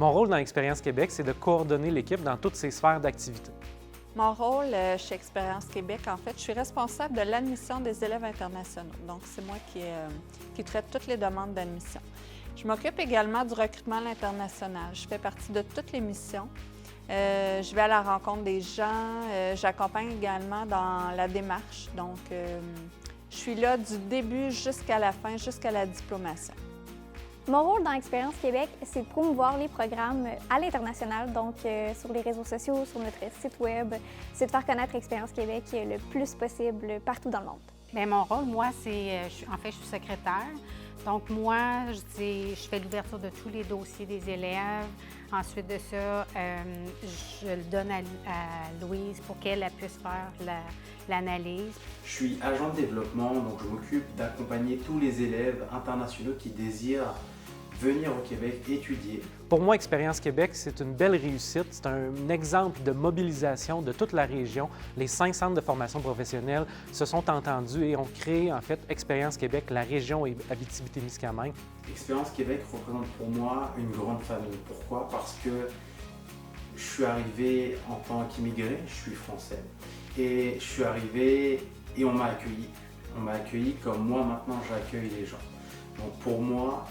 Mon rôle dans Expérience Québec, c'est de coordonner l'équipe dans toutes ses sphères d'activité. Mon rôle chez Expérience Québec, en fait, je suis responsable de l'admission des élèves internationaux. Donc, c'est moi qui traite toutes les demandes d'admission. Je m'occupe également du recrutement à l'international. Je fais partie de toutes les missions. Je vais à la rencontre des gens. J'accompagne également dans la démarche. Donc, je suis là du début jusqu'à la fin, jusqu'à la diplomation. Mon rôle dans Expérience Québec, c'est de promouvoir les programmes à l'international, donc sur les réseaux sociaux, sur notre site web. C'est de faire connaître Expérience Québec le plus possible partout dans le monde. Bien, mon rôle, moi, c'est, je suis secrétaire. Donc, moi, je fais l'ouverture de tous les dossiers des élèves. Ensuite de ça, je le donne à Louise pour qu'elle puisse faire l'analyse. Je suis agent de développement, donc je m'occupe d'accompagner tous les élèves internationaux qui désirent venir au Québec étudier. Pour moi, Expérience Québec, c'est une belle réussite. C'est un exemple de mobilisation de toute la région. Les 5 centres de formation professionnelle se sont entendus et ont créé, en fait, Expérience Québec, la région Abitibi-Témiscamingue. Expérience Québec représente pour moi une grande famille. Pourquoi? Parce que je suis arrivé en tant qu'immigré, je suis français. Et je suis arrivé et on m'a accueilli. On m'a accueilli comme moi, maintenant, j'accueille les gens. Donc pour moi,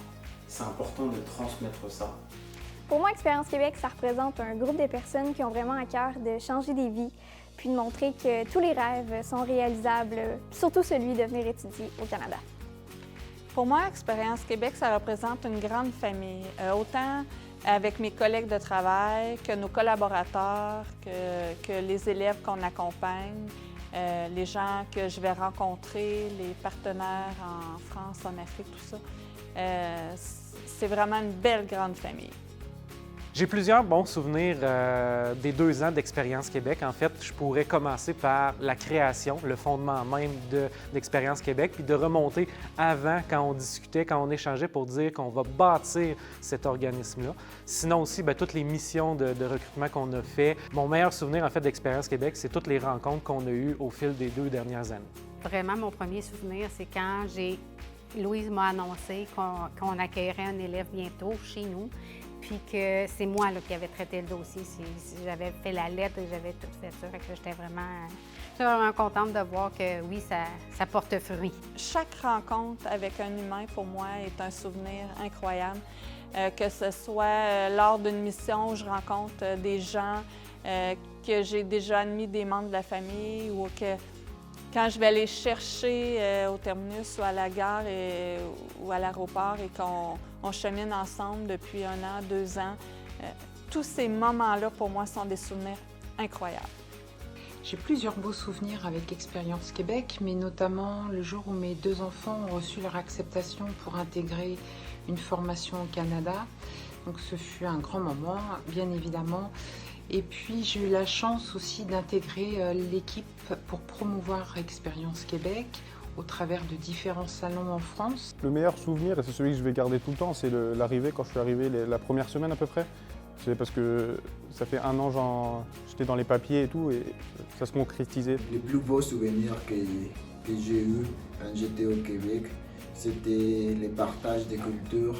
c'est important de transmettre ça. Pour moi, Expérience Québec, ça représente un groupe de personnes qui ont vraiment à cœur de changer des vies, puis de montrer que tous les rêves sont réalisables, surtout celui de venir étudier au Canada. Pour moi, Expérience Québec, ça représente une grande famille, autant avec mes collègues de travail que nos collaborateurs, que les élèves qu'on accompagne, les gens que je vais rencontrer, les partenaires en France, en Afrique, tout ça. C'est vraiment une belle grande famille. J'ai plusieurs bons souvenirs des 2 ans d'Expérience Québec. En fait, je pourrais commencer par la création, le fondement même d'Expérience Québec, puis de remonter avant, quand on discutait, quand on échangeait pour dire qu'on va bâtir cet organisme-là. Sinon aussi, bien, toutes les missions de recrutement qu'on a fait. Mon meilleur souvenir, en fait, d'Expérience Québec, c'est toutes les rencontres qu'on a eues au fil des 2 dernières années. Vraiment, mon premier souvenir, c'est quand Louise m'a annoncé qu'on accueillerait un élève bientôt chez nous, puis que c'est moi là, qui avais traité le dossier. J'avais fait la lettre et j'avais tout fait ça. Fait que j'étais vraiment contente de voir que oui, ça porte fruit. Chaque rencontre avec un humain, pour moi, est un souvenir incroyable. Que ce soit lors d'une mission où je rencontre des gens que j'ai déjà admis des membres de la famille ou que quand je vais les chercher au terminus ou à la gare ou à l'aéroport et qu'on chemine ensemble depuis 1 an, 2 ans, tous ces moments-là, pour moi, sont des souvenirs incroyables. J'ai plusieurs beaux souvenirs avec Expérience Québec, mais notamment le jour où mes 2 enfants ont reçu leur acceptation pour intégrer une formation au Canada. Donc ce fut un grand moment, bien évidemment. Et puis j'ai eu la chance aussi d'intégrer l'équipe pour promouvoir Expérience Québec au travers de différents salons en France. Le meilleur souvenir, et c'est celui que je vais garder tout le temps, c'est l'arrivée, quand je suis arrivé, la première semaine à peu près. C'est parce que ça fait 1 an, j'étais dans les papiers et tout, et ça se concrétisait. Les plus beaux souvenirs que j'ai eus quand j'étais au Québec, c'était les partages des cultures,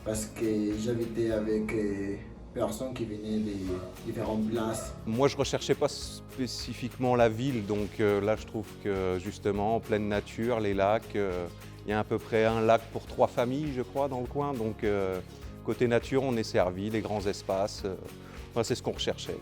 parce que j'habitais avec personnes qui venaient des différentes places. Moi, je ne recherchais pas spécifiquement la ville, donc là, je trouve que justement, en pleine nature, les lacs, il y a à peu près un lac pour 3 familles, je crois, dans le coin. Donc, côté nature, on est servi, les grands espaces, c'est ce qu'on recherchait.